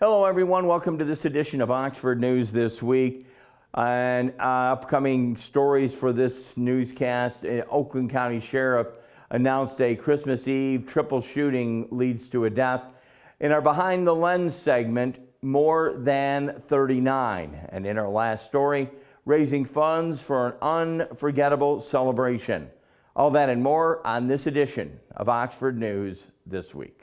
Hello, everyone. Welcome to this edition of Oxford News This Week. And upcoming stories for this newscast, Oakland County Sheriff announced a Christmas Eve triple shooting leads to a death. In our Behind the Lens segment, more than 39. And in our last story, raising funds for an unforgettable celebration. All that and more on this edition of Oxford News This Week.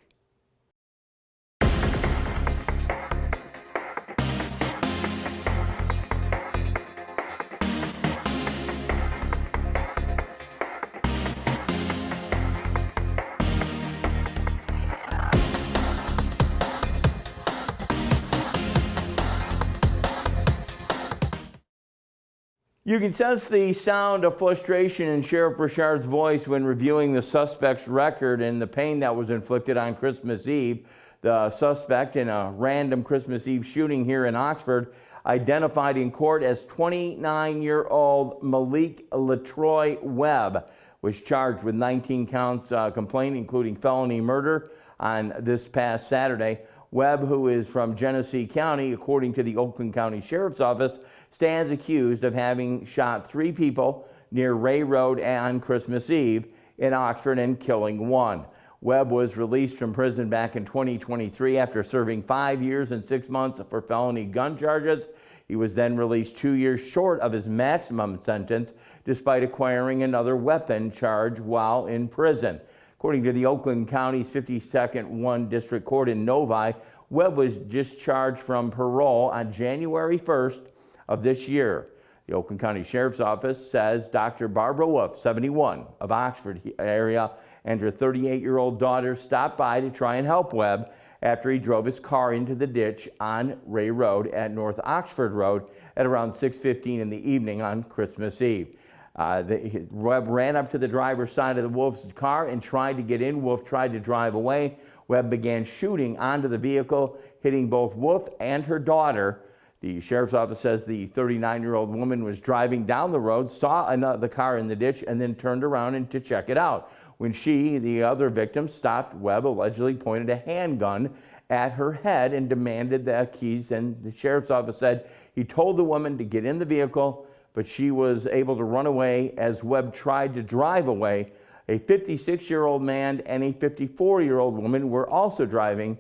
You can sense the sound of frustration in Sheriff Burchard's voice when reviewing the suspect's record and the pain that was inflicted on Christmas Eve. The suspect in a random Christmas Eve shooting here in Oxford, identified in court as 29-year-old Malik Latroy Webb, was charged with 19 counts complaint, including felony murder, on this past Saturday. Webb, who is from Genesee County, according to the Oakland County Sheriff's Office, stands accused of having shot 3 people near Ray Road on Christmas Eve in Oxford and killing 1. Webb was released from prison back in 2023 after serving 5 years and 6 months for felony gun charges. He was then released 2 years short of his maximum sentence, despite acquiring another weapon charge while in prison. According to the Oakland County's 52nd 1 District Court in Novi, Webb was discharged from parole on January 1st of this year. The Oakland County Sheriff's Office says Dr. Barbara Wolf, 71, of Oxford area, and her 38-year-old daughter stopped by to try and help Webb after he drove his car into the ditch on Ray Road at North Oxford Road at around 6:15 in the evening on Christmas Eve. Webb ran up to the driver's side of the Wolf's car and tried to get in. Wolf tried to drive away. Webb began shooting onto the vehicle, hitting both Wolf and her daughter. The Sheriff's Office says the 39-year-old woman was driving down the road, saw the car in the ditch, and then turned around to check it out. When she, the other victim, stopped, Webb allegedly pointed a handgun at her head and demanded the keys. And the Sheriff's Office said he told the woman to get in the vehicle, but she was able to run away as Webb tried to drive away. A 56-year-old man and a 54-year-old woman were also driving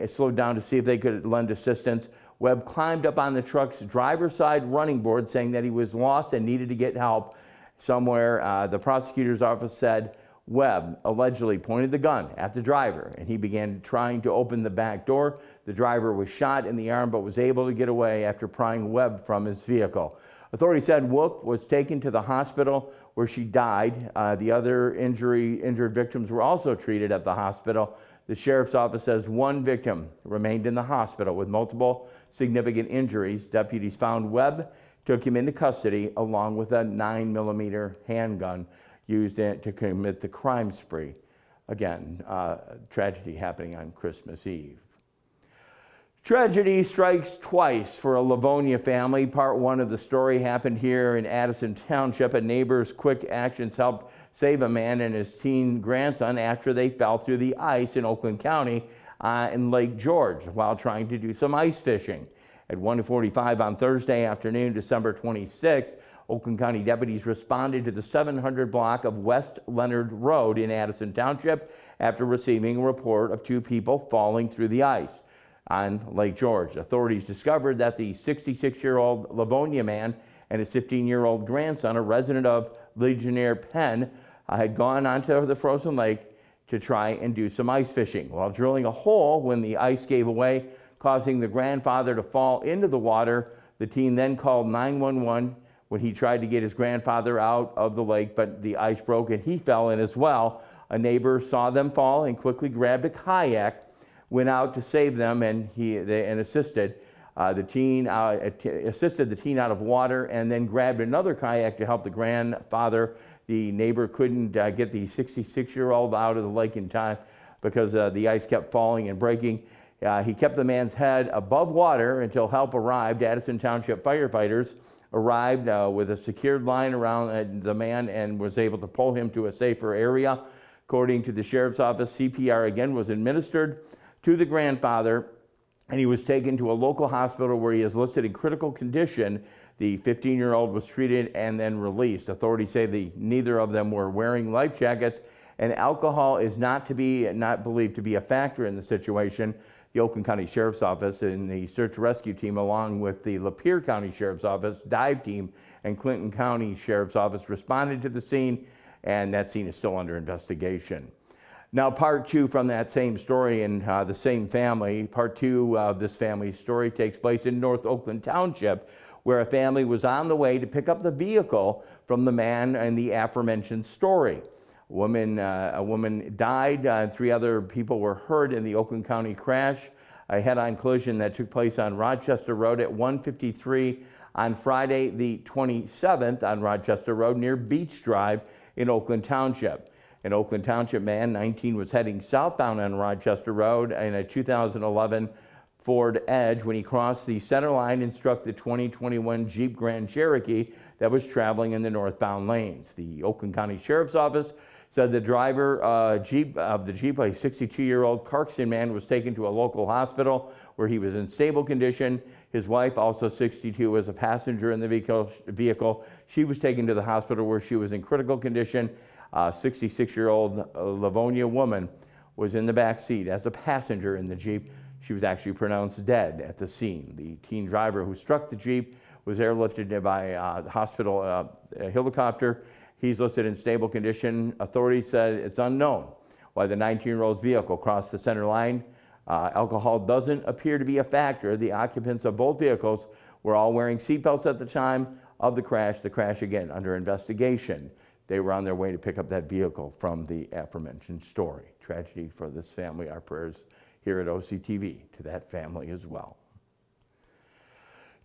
slowed down to see if they could lend assistance. Webb climbed up on the truck's driver's side running board, saying that he was lost and needed to get help somewhere. The prosecutor's office said Webb allegedly pointed the gun at the driver, and he began trying to open the back door. The driver was shot in the arm but was able to get away after prying Webb from his vehicle. Authorities said Wolf was taken to the hospital where she died. The other injured victims were also treated at the hospital. The Sheriff's Office says 1 victim remained in the hospital with multiple significant injuries. Deputies found Webb, took him into custody along with a 9mm handgun used to commit the crime spree. Again, tragedy happening on Christmas Eve. Tragedy strikes twice for a Livonia family. Part 1 of the story happened here in Addison Township. A neighbor's quick actions helped save a man and his teen grandson after they fell through the ice in Oakland County in Lake George while trying to do some ice fishing. At 1:45 on Thursday afternoon, December 26th, Oakland County deputies responded to the 700 block of West Leonard Road in Addison Township after receiving a report of 2 people falling through the ice on Lake George. Authorities discovered that the 66-year-old Livonia man and his 15-year-old grandson, a resident of Legionnaire Penn, had gone onto the frozen lake to try and do some ice fishing. While drilling a hole when the ice gave away, causing the grandfather to fall into the water, the teen then called 911 when he tried to get his grandfather out of the lake, but the ice broke and he fell in as well. A neighbor saw them fall and quickly grabbed a kayak, went out to save them, and assisted the teen out of water, and then grabbed another kayak to help the grandfather. The neighbor couldn't get the 66-year-old out of the lake in time because the ice kept falling and breaking. He kept the man's head above water until help arrived. Addison Township firefighters arrived with a secured line around the man and was able to pull him to a safer area. According to the sheriff's office, CPR again was administered to the grandfather and he was taken to a local hospital where he is listed in critical condition. The 15-year-old was treated and then released. Authorities say neither of them were wearing life jackets, and alcohol is not believed to be a factor in the situation. The Oakland County Sheriff's Office and the search rescue team, along with the Lapeer County Sheriff's Office dive team and Clinton County Sheriff's Office, responded to the scene, and that scene is still under investigation. Now, part two from that same story in the same family. Part two of this family's story takes place in North Oakland Township, where a family was on the way to pick up the vehicle from the man in the aforementioned story. A woman died, and 3 other people were hurt in the Oakland County crash, a head-on collision that took place on Rochester Road at 1:53 on Friday the 27th on Rochester Road near Beach Drive in Oakland Township. An Oakland Township man, 19, was heading southbound on Rochester Road in a 2011 Ford Edge when he crossed the center line and struck the 2021 Jeep Grand Cherokee that was traveling in the northbound lanes. The Oakland County Sheriff's Office said the driver of the Jeep, a 62-year-old Clarkson man, was taken to a local hospital where he was in stable condition. His wife, also 62, was a passenger in the vehicle. She was taken to the hospital where she was in critical condition. 66-year-old Livonia woman was in the back seat as a passenger in the Jeep. She was actually pronounced dead at the scene. The teen driver who struck the Jeep was airlifted by the hospital helicopter. He's listed in stable condition. Authorities said it's unknown why the 19-year-old's vehicle crossed the center line. Alcohol doesn't appear to be a factor. The occupants of both vehicles were all wearing seatbelts at the time of the crash. The crash, again, under investigation. They were on their way to pick up that vehicle from the aforementioned story. Tragedy for this family. Our prayers here at OCTV to that family as well.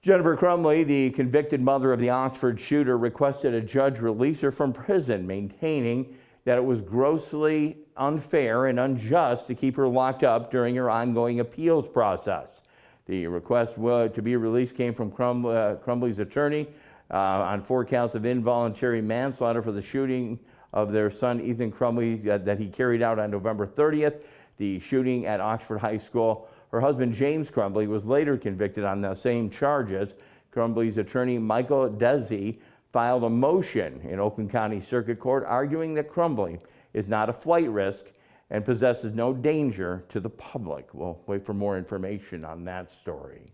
Jennifer Crumley, the convicted mother of the Oxford shooter, requested a judge release her from prison, maintaining that it was grossly unfair and unjust to keep her locked up during her ongoing appeals process. The request to be released came from Crumley's attorney on 4 counts of involuntary manslaughter for the shooting of their son Ethan Crumley that he carried out on November 30th, the shooting at Oxford High School. Her husband, James Crumley, was later convicted on the same charges. Crumley's attorney, Michael Desi, filed a motion in Oakland County Circuit Court arguing that Crumley is not a flight risk and possesses no danger to the public. We'll wait for more information on that story.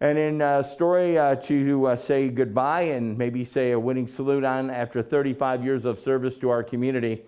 And in a story to say goodbye and maybe say a winning salute on after 35 years of service to our community,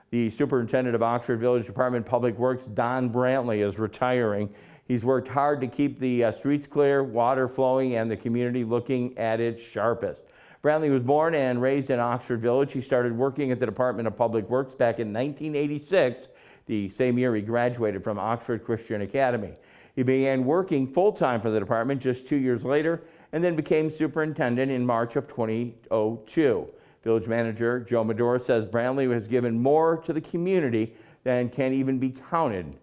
the superintendent of Oxford Village Department of Public Works, Don Brantley, is retiring. He's worked hard to keep the streets clear, water flowing, and the community looking at its sharpest. Brantley was born and raised in Oxford Village. He started working at the Department of Public Works back in 1986, the same year he graduated from Oxford Christian Academy. He began working full-time for the department just 2 years later and then became superintendent in March of 2002. Village manager Joe Medora says Brantley has given more to the community than can even be counted.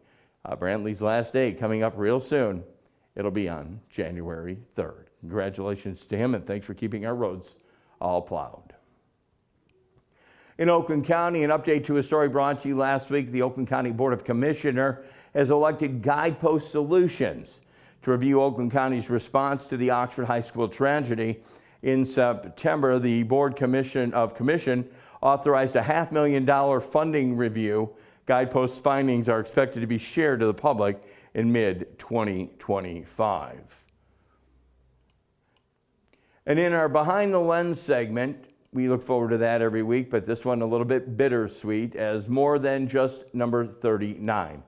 Brantley's last day coming up real soon. It'll be on January 3rd. Congratulations to him, and thanks for keeping our roads all plowed. In Oakland County, an update to a story brought to you last week. The Oakland County Board of Commissioners has elected Guidepost Solutions to review Oakland County's response to the Oxford High School tragedy. In September, the Board Commission authorized a $500,000 funding review. Guidepost findings are expected to be shared to the public in mid-2025. And in our Behind the Lens segment, we look forward to that every week, but this one a little bit bittersweet as more than just number 39.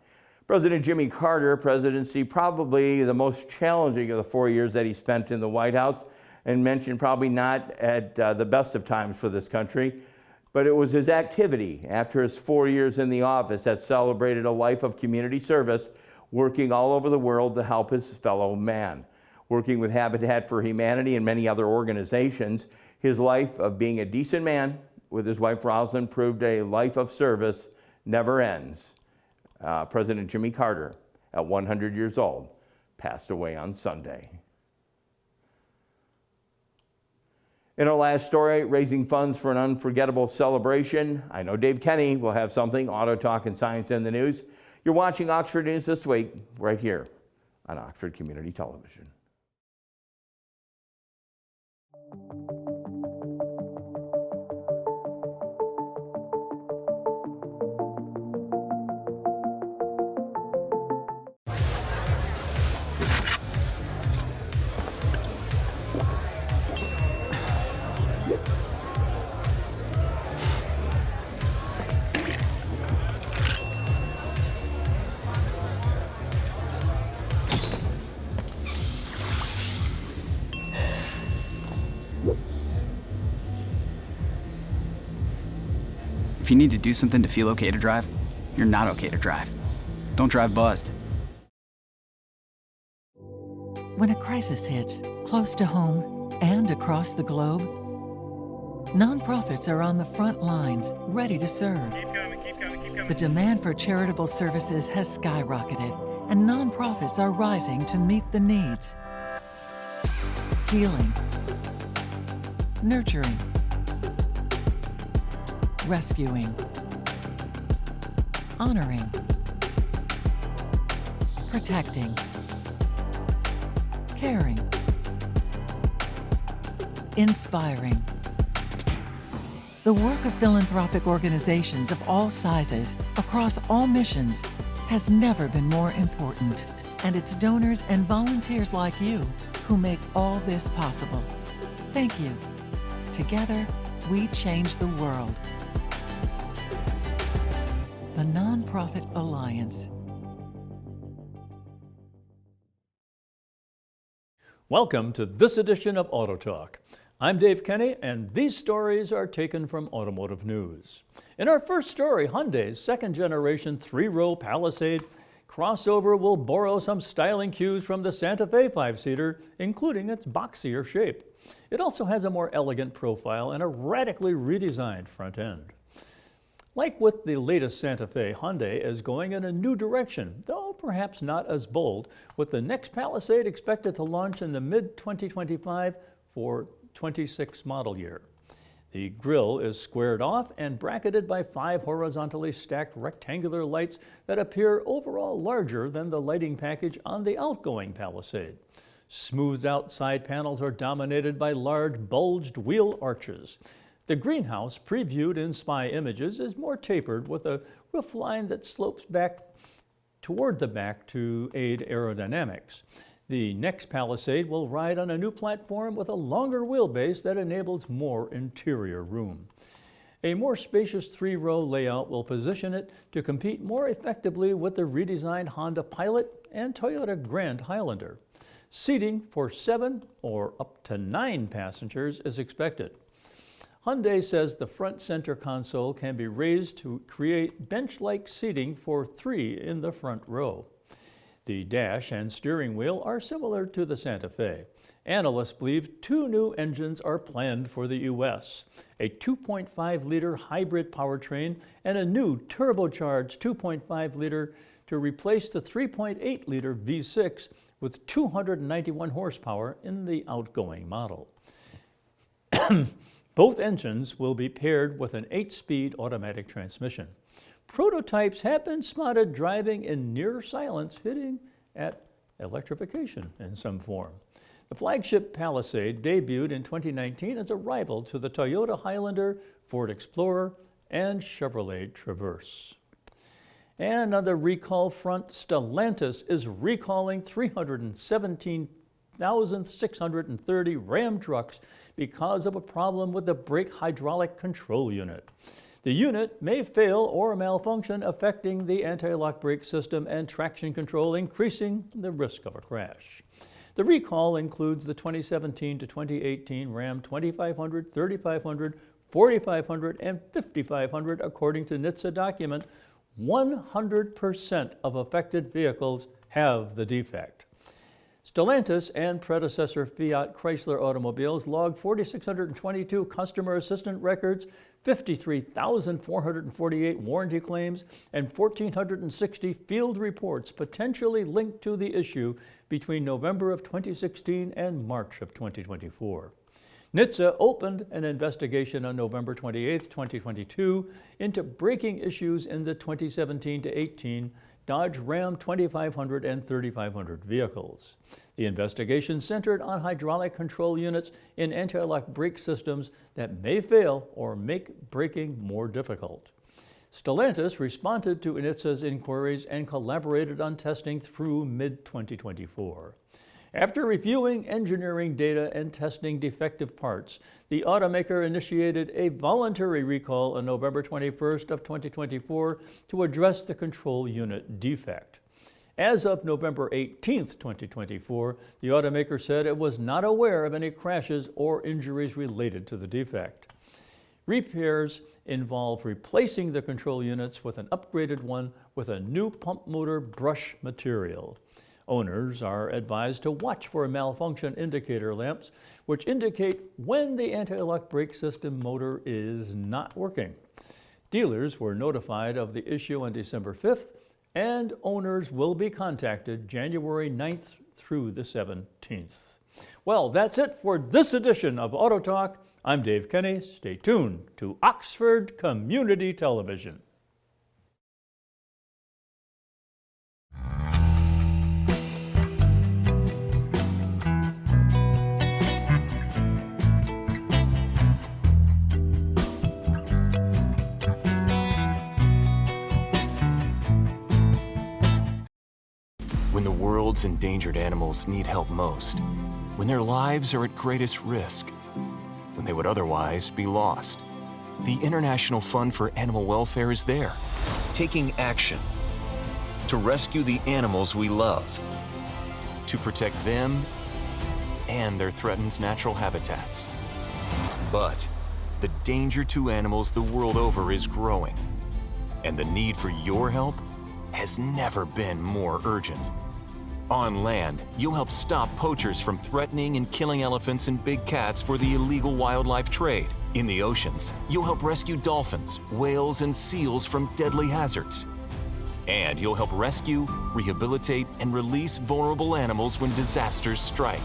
President Jimmy Carter presidency, probably the most challenging of the 4 years that he spent in the White House, and mentioned probably not at the best of times for this country, but it was his activity after his 4 years in the office that celebrated a life of community service, working all over the world to help his fellow man. Working with Habitat for Humanity and many other organizations, his life of being a decent man with his wife Rosalind proved a life of service never ends. President Jimmy Carter, at 100 years old, passed away on Sunday. In our last story, raising funds for an unforgettable celebration. I know Dave Kenny will have something, Auto Talk and Science in the News. You're watching Oxford News This Week, right here on Oxford Community Television. If you need to do something to feel okay to drive, you're not okay to drive. Don't drive buzzed. When a crisis hits, close to home and across the globe, nonprofits are on the front lines, ready to serve. Keep coming. The demand for charitable services has skyrocketed, and nonprofits are rising to meet the needs. Healing, nurturing, rescuing, honoring, protecting, caring, inspiring. The work of philanthropic organizations of all sizes, across all missions, has never been more important. And it's donors and volunteers like you who make all this possible. Thank you. Together, we change the world. The Nonprofit Alliance. Welcome to this edition of Auto Talk. I'm Dave Kenny, and these stories are taken from Automotive News. In our first story, Hyundai's second-generation three-row Palisade crossover will borrow some styling cues from the Santa Fe five-seater, including its boxier shape. It also has a more elegant profile and a radically redesigned front end. Like with the latest Santa Fe, Hyundai is going in a new direction, though perhaps not as bold, with the next Palisade expected to launch in the mid-2025 for 26 model year. The grille is squared off and bracketed by 5 horizontally stacked rectangular lights that appear overall larger than the lighting package on the outgoing Palisade. Smoothed out side panels are dominated by large bulged wheel arches. The greenhouse, previewed in spy images, is more tapered with a roof line that slopes back toward the back to aid aerodynamics. The next Palisade will ride on a new platform with a longer wheelbase that enables more interior room. A more spacious three-row layout will position it to compete more effectively with the redesigned Honda Pilot and Toyota Grand Highlander. Seating for 7 or up to 9 passengers is expected. Hyundai says the front center console can be raised to create bench-like seating for 3 in the front row. The dash and steering wheel are similar to the Santa Fe. Analysts believe 2 new engines are planned for the U.S., a 2.5-liter hybrid powertrain and a new turbocharged 2.5-liter to replace the 3.8-liter V6 with 291 horsepower in the outgoing model. Both engines will be paired with an 8-speed automatic transmission. Prototypes have been spotted driving in near silence, hitting at electrification in some form. The flagship Palisade debuted in 2019 as a rival to the Toyota Highlander, Ford Explorer, and Chevrolet Traverse. And on the recall front, Stellantis is recalling 317,630 Ram trucks because of a problem with the brake hydraulic control unit. The unit may fail or malfunction, affecting the anti-lock brake system and traction control, increasing the risk of a crash. The recall includes the 2017 to 2018 Ram 2500, 3500, 4500, and 5500, according to NHTSA document. 100% of affected vehicles have the defect. Stellantis and predecessor Fiat Chrysler automobiles logged 4,622 customer assistant records, 53,448 warranty claims, and 1,460 field reports potentially linked to the issue between November of 2016 and March of 2024. NHTSA opened an investigation on November 28, 2022, into braking issues in the 2017 to 18 Dodge Ram 2500 and 3500 vehicles. The investigation centered on hydraulic control units in anti-lock brake systems that may fail or make braking more difficult. Stellantis responded to NHTSA's inquiries and collaborated on testing through mid-2024. After reviewing engineering data and testing defective parts, the automaker initiated a voluntary recall on November 21st of 2024 to address the control unit defect. As of November 18th, 2024, the automaker said it was not aware of any crashes or injuries related to the defect. Repairs involve replacing the control units with an upgraded one with a new pump motor brush material. Owners are advised to watch for malfunction indicator lamps, which indicate when the anti-lock brake system motor is not working. Dealers were notified of the issue on December 5th, and owners will be contacted January 9th through the 17th. Well, that's it for this edition of Auto Talk. I'm Dave Kenny. Stay tuned to Oxford Community Television. When the world's endangered animals need help most, when their lives are at greatest risk, when they would otherwise be lost, the International Fund for Animal Welfare is there, taking action to rescue the animals we love, to protect them and their threatened natural habitats. But the danger to animals the world over is growing, and the need for your help has never been more urgent. On land, you'll help stop poachers from threatening and killing elephants and big cats for the illegal wildlife trade. In the oceans, you'll help rescue dolphins, whales, and seals from deadly hazards. And you'll help rescue, rehabilitate, and release vulnerable animals when disasters strike.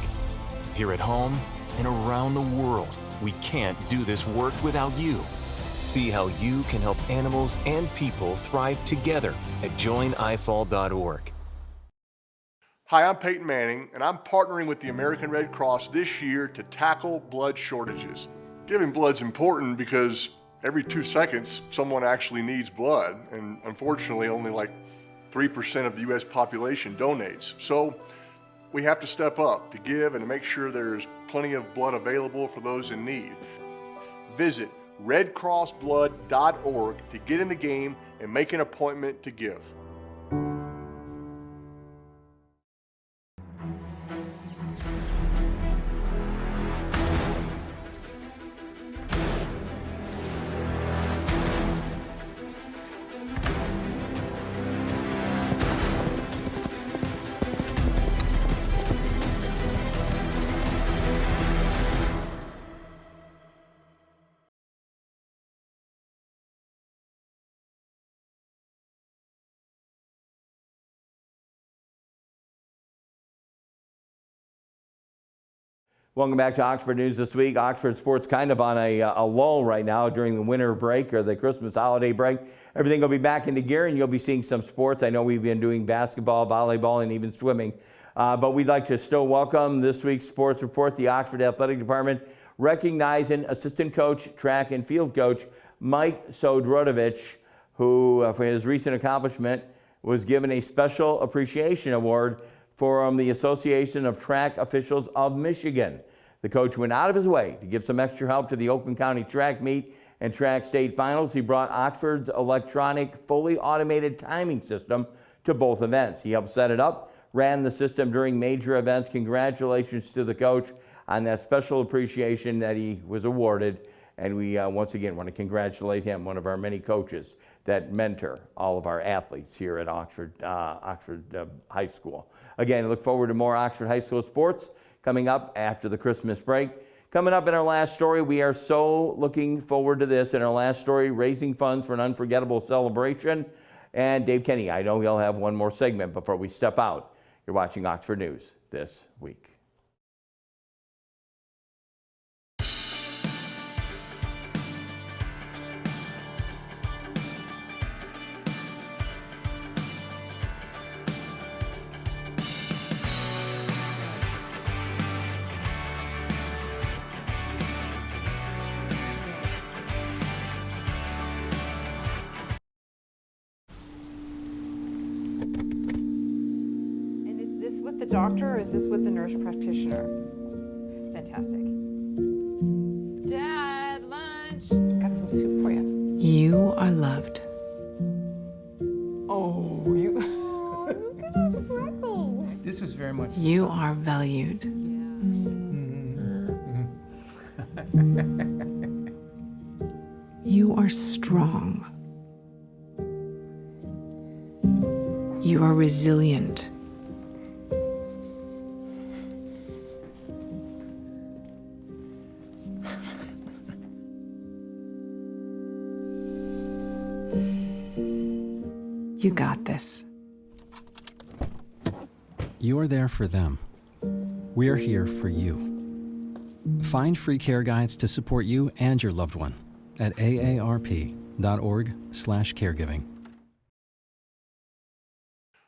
Here at home and around the world, we can't do this work without you. See how you can help animals and people thrive together at joinifall.org. Hi, I'm Peyton Manning, and I'm partnering with the American Red Cross this year to tackle blood shortages. Giving blood's important because every 2 seconds, someone actually needs blood, and unfortunately, only like 3% of the U.S. population donates. So we have to step up to give and to make sure there's plenty of blood available for those in need. Visit redcrossblood.org to get in the game and make an appointment to give. Welcome back to Oxford News This Week. Oxford sports kind of on a lull right now during the winter break or the Christmas holiday break. Everything will be back into gear and you'll be seeing some sports. I know we've been doing basketball, volleyball, and even swimming. But we'd like to still welcome this week's sports report. The Oxford Athletic Department recognizing assistant coach, track and field coach Mike Sodrodovich, who for his recent accomplishment was given a special appreciation award from the Association of Track Officials of Michigan. The coach went out of his way to give some extra help to the Oakland County track meet and track state finals. He brought Oxford's electronic, fully automated timing system to both events. He helped set it up, ran the system during major events. Congratulations to the coach on that special appreciation that he was awarded. And we once again want to congratulate him, one of our many coaches that mentor all of our athletes here at Oxford High School. Again, look forward to more Oxford High School sports coming up after the Christmas break. Coming up in our last story, we are so looking forward to this. In our last story, raising funds for an unforgettable celebration. And Dave Kenny, I know he'll have one more segment before we step out. You're watching Oxford News This Week. doctor or is this with the nurse practitioner? Fantastic. Dad, lunch. Got some soup for you. You are loved. Oh, you. Look at those freckles. This was very much. You are valued. You are strong. You are resilient. You got this. You're there for them. We're here for you. Find free care guides to support you and your loved one at aarp.org/caregiving.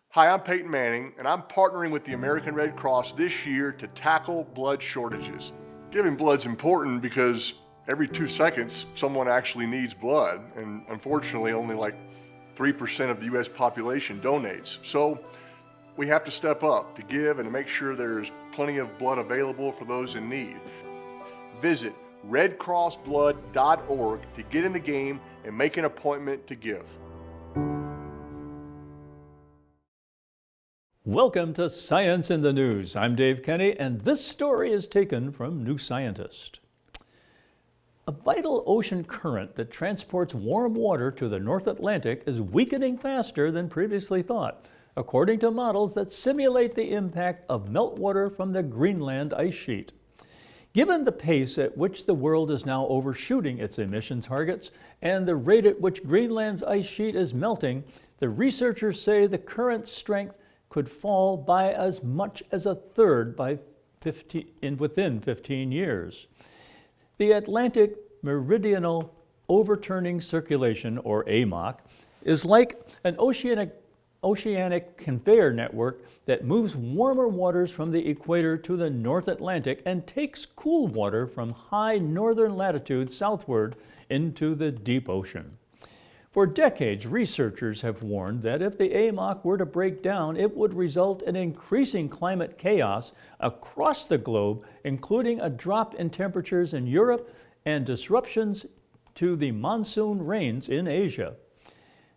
Hi, I'm Peyton Manning, and I'm partnering with the American Red Cross this year to tackle blood shortages. Giving blood's important because every 2 seconds, someone actually needs blood, and unfortunately, only like 3% of the U.S. population donates. So we have to step up to give and to make sure there's plenty of blood available for those in need. Visit redcrossblood.org to get in the game and make an appointment to give. Welcome to Science in the News. I'm Dave Kenny, and this story is taken from New Scientist. A vital ocean current that transports warm water to the North Atlantic is weakening faster than previously thought, according to models that simulate the impact of meltwater from the Greenland ice sheet. Given the pace at which the world is now overshooting its emission targets and the rate at which Greenland's ice sheet is melting, the researchers say the current's strength could fall by as much as a third within 15 years. The Atlantic Meridional Overturning Circulation, or AMOC, is like an oceanic conveyor network that moves warmer waters from the equator to the North Atlantic and takes cool water from high northern latitudes southward into the deep ocean. For decades, researchers have warned that if the AMOC were to break down, it would result in increasing climate chaos across the globe, including a drop in temperatures in Europe and disruptions to the monsoon rains in Asia.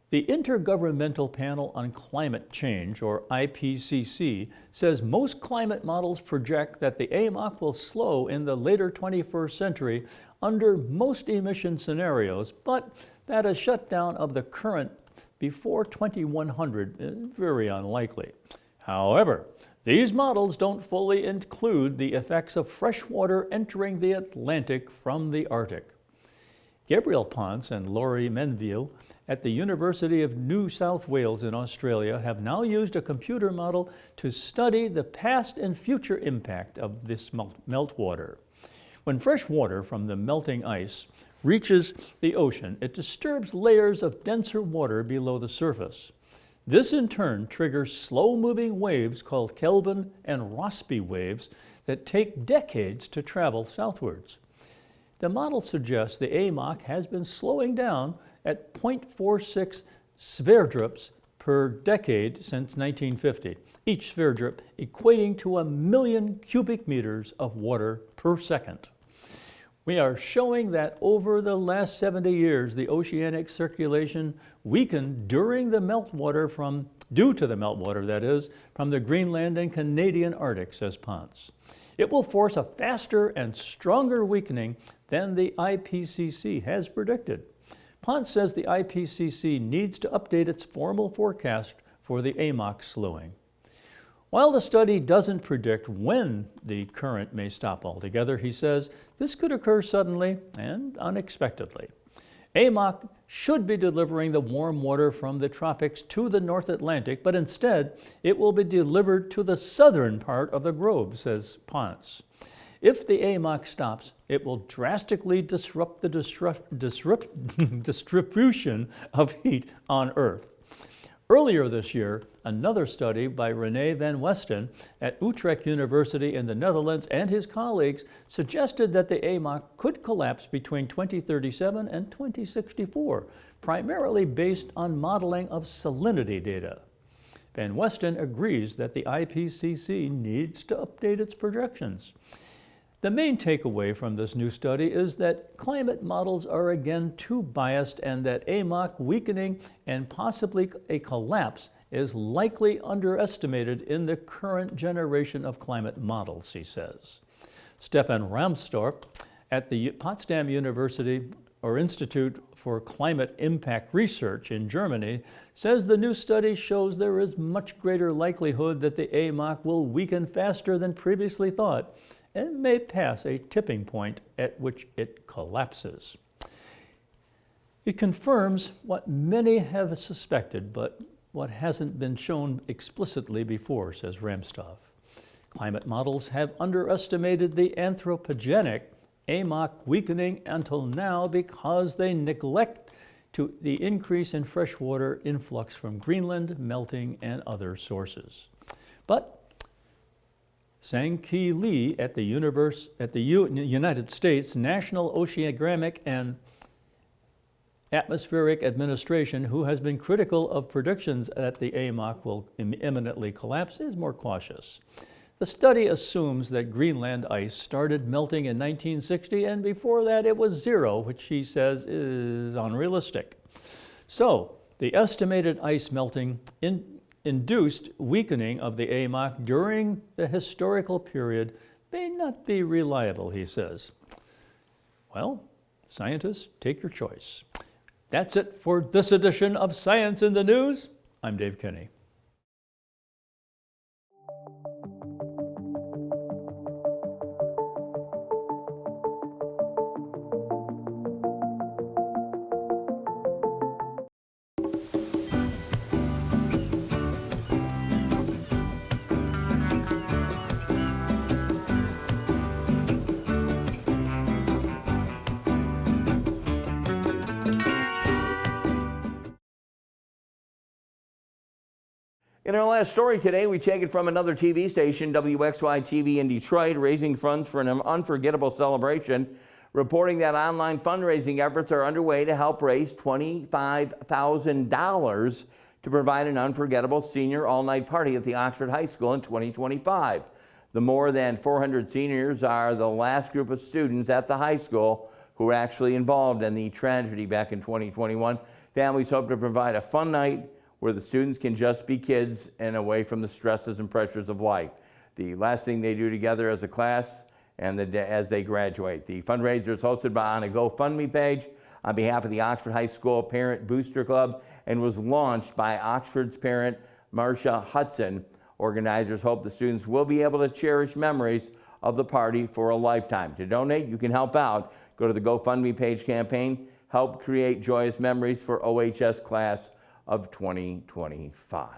The Intergovernmental Panel on Climate Change, or IPCC, says most climate models project that the AMOC will slow in the later 21st century under most emission scenarios, but that a shutdown of the current before 2100 is very unlikely. However, these models don't fully include the effects of fresh water entering the Atlantic from the Arctic. Gabriel Ponce and Laurie Menville at the University of New South Wales in Australia have now used a computer model to study the past and future impact of this meltwater. When fresh water from the melting ice reaches the ocean, it disturbs layers of denser water below the surface. This in turn triggers slow-moving waves called Kelvin and Rossby waves that take decades to travel southwards. The model suggests the AMOC has been slowing down at 0.46 sverdrups per decade since 1950, each sverdrup equating to 1 million cubic meters of water per second. We are showing that over the last 70 years, the oceanic circulation weakened due to the meltwater that is, from the Greenland and Canadian Arctic, says Ponce. It will force a faster and stronger weakening than the IPCC has predicted. Ponce says the IPCC needs to update its formal forecast for the AMOC slowing. While the study doesn't predict when the current may stop altogether, he says this could occur suddenly and unexpectedly. AMOC should be delivering the warm water from the tropics to the North Atlantic, but instead it will be delivered to the southern part of the globe, says Ponce. If the AMOC stops, it will drastically disrupt the distribution of heat on Earth. Earlier this year, another study by René van Westen at Utrecht University in the Netherlands and his colleagues suggested that the AMOC could collapse between 2037 and 2064, primarily based on modeling of salinity data. Van Westen agrees that the IPCC needs to update its projections. The main takeaway from this new study is that climate models are again too biased and that AMOC weakening and possibly a collapse is likely underestimated in the current generation of climate models, he says. Stefan Ramstorp at the Potsdam University or Institute for Climate Impact Research in Germany says the new study shows there is much greater likelihood that the AMOC will weaken faster than previously thought and may pass a tipping point at which it collapses. It confirms what many have suspected, but what hasn't been shown explicitly before, says Ramstov. Climate models have underestimated the anthropogenic AMOC weakening until now because they neglect the increase in freshwater influx from Greenland, melting, and other sources. But Sang-Ki Lee at the United States National Oceanographic and Atmospheric Administration, who has been critical of predictions that the AMOC will imminently collapse, is more cautious. The study assumes that Greenland ice started melting in 1960, and before that it was zero, which he says is unrealistic. So, the estimated ice melting induced weakening of the AMOC during the historical period may not be reliable, he says. Well, scientists, take your choice. That's it for this edition of Science in the News. I'm Dave Kenny. In our last story today, we take it from another TV station, WXY-TV in Detroit, raising funds for an unforgettable celebration, reporting that online fundraising efforts are underway to help raise $25,000 to provide an unforgettable senior all-night party at the Oxford High School in 2025. The more than 400 seniors are the last group of students at the high school who were actually involved in the tragedy back in 2021. Families hope to provide a fun night where the students can just be kids and away from the stresses and pressures of life. The last thing they do together as a class and as they graduate. The fundraiser is hosted on a GoFundMe page on behalf of the Oxford High School Parent Booster Club and was launched by Oxford's parent, Marcia Hudson. Organizers hope the students will be able to cherish memories of the party for a lifetime. To donate, you can help out. Go to the GoFundMe page campaign, help create joyous memories for OHS class of 2025.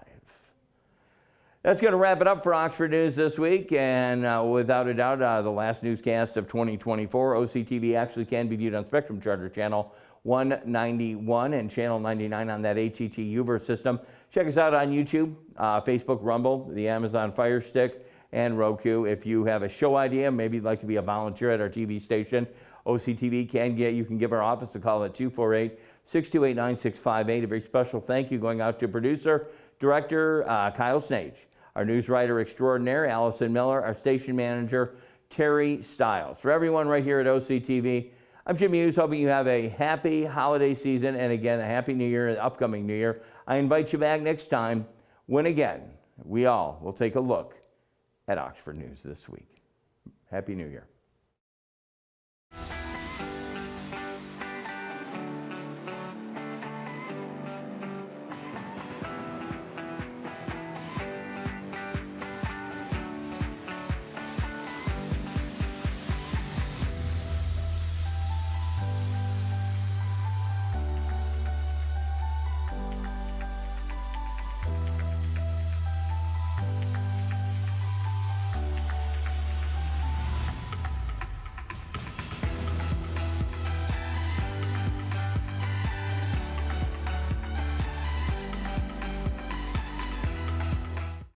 That's going to wrap it up for Oxford News this week, and without a doubt, the last newscast of 2024. OCTV actually can be viewed on Spectrum Charter Channel 191 and Channel 99 on that ATT Uverse system. Check us out on YouTube, Facebook, Rumble, the Amazon Fire Stick, and Roku. If you have a show idea, maybe you'd like to be a volunteer at our TV station, OCTV you can give our office a call at 248-628-9658. A very special thank you going out to producer, director Kyle Snage, our news writer extraordinaire, Allison Miller, our station manager, Terry Stiles. For everyone right here at OCTV, I'm Jim Hughes, hoping you have a happy holiday season and again, a happy new year, upcoming new year. I invite you back next time when again, we all will take a look at Oxford News this week. Happy New Year.